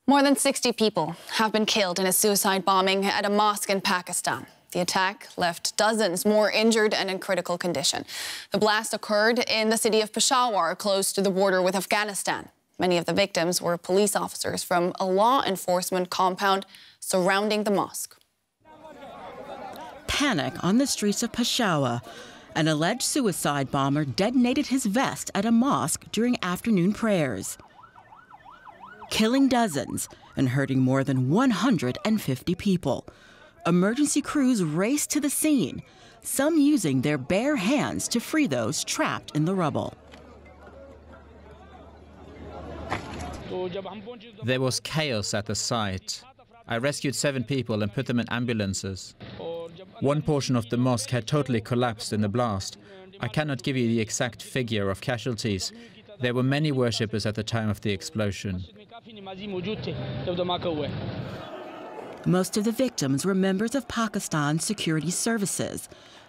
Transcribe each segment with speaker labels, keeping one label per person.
Speaker 1: More than 60 people have been killed in a suicide bombing at a mosque in Pakistan. The attack left dozens more injured and in critical condition. The blast occurred in the city of Peshawar, close to the border with Afghanistan. Many of the victims were police officers from a law enforcement compound surrounding the mosque.
Speaker 2: Panic on the streets of Peshawar. An alleged suicide bomber detonated his vest at a mosque during afternoon prayers, killing dozens and hurting more than 150 people. Emergency crews raced to the scene, some using their bare hands to free those trapped in the rubble.
Speaker 3: There was chaos at the site. I rescued 7 people and put them in ambulances. One portion of the mosque had totally collapsed in the blast. I cannot give you the exact figure of casualties. There were many worshippers at the time of the explosion.
Speaker 2: Most of the victims were members of Pakistan's security services.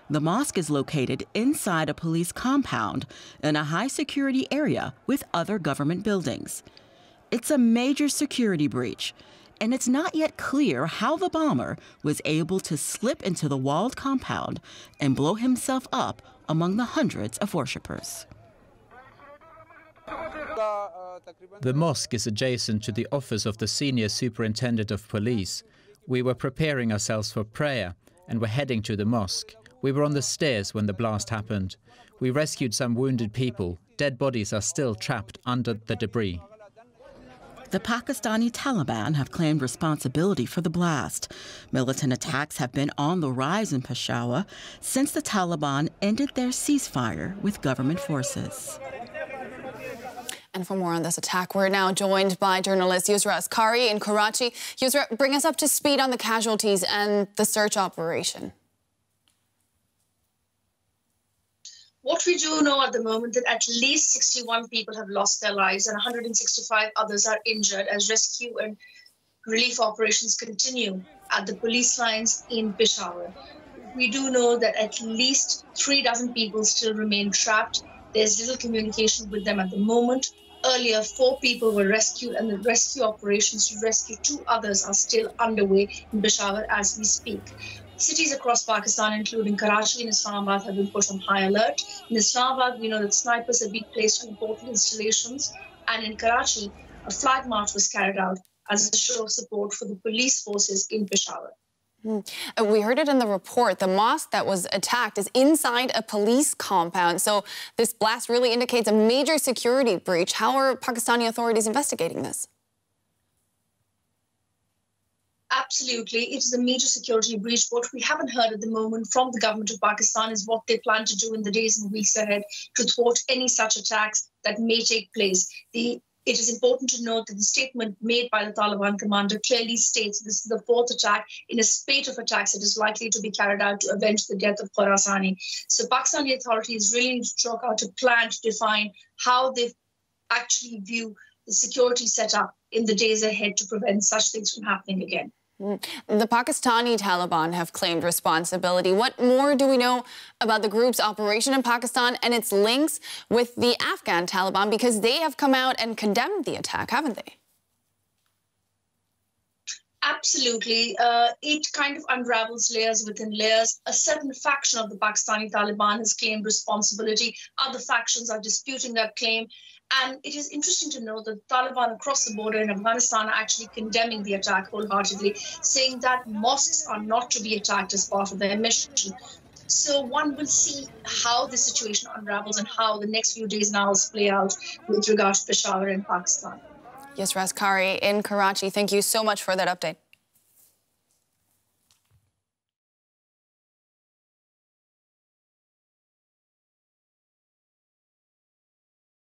Speaker 2: The mosque is located inside a police compound in a high-security area with other government buildings. It's a major security breach, and it's not yet clear how the bomber was able to slip into the walled compound and blow himself up among the hundreds of worshippers.
Speaker 3: The mosque is adjacent to the office of the Senior Superintendent of Police. We were preparing ourselves for prayer and were heading to the mosque. We were on the stairs when the blast happened. We rescued some wounded people. Dead bodies are still trapped under the debris.
Speaker 2: The Pakistani Taliban have claimed responsibility for the blast. Militant attacks have been on the rise in Peshawar since the Taliban ended their ceasefire with government forces.
Speaker 1: And for more on this attack, we're now joined by journalist Yusra Askari in Karachi. Yusra, bring us up to speed on the casualties and the search operation.
Speaker 4: What we do know at the moment that at least 61 people have lost their lives and 165 others are injured as rescue and relief operations continue at the police lines in Peshawar. We do know that at least 36 people still remain trapped. There's little communication with them at the moment. Earlier, 4 people were rescued and the rescue operations to rescue 2 others are still underway in Peshawar as we speak. Cities across Pakistan, including Karachi and Islamabad, have been put on high alert. In Islamabad, we know that snipers have been placed on important installations. And in Karachi, a flag march was carried out as a show of support for the police forces in Peshawar.
Speaker 1: We heard it in the report. The mosque that was attacked is inside a police compound. So this blast really indicates a major security breach. How are Pakistani authorities investigating this?
Speaker 4: Absolutely. It is a major security breach. What we haven't heard at the moment from the government of Pakistan is what they plan to do in the days and weeks ahead to thwart any such attacks that may take place. It is important to note that the statement made by the Taliban commander clearly states this is the 4th attack in a spate of attacks that is likely to be carried out to avenge the death of Khorasani. So Pakistani authorities really need to chalk out a plan to define how they actually view the security setup in the days ahead to prevent such things from happening again.
Speaker 1: The Pakistani Taliban have claimed responsibility. What more do we know about the group's operation in Pakistan and its links with the Afghan Taliban? Because they have come out and condemned the attack, haven't they?
Speaker 4: Absolutely. It kind of unravels layers within layers. A certain faction of the Pakistani Taliban has claimed responsibility. Other factions are disputing that claim. And it is interesting to know that the Taliban across the border in Afghanistan are actually condemning the attack wholeheartedly, saying that mosques are not to be attacked as part of their mission. So one will see how the situation unravels and how the next few days and hours play out with regard to Peshawar and Pakistan.
Speaker 1: Yusra Askari in Karachi, thank you so much for that update.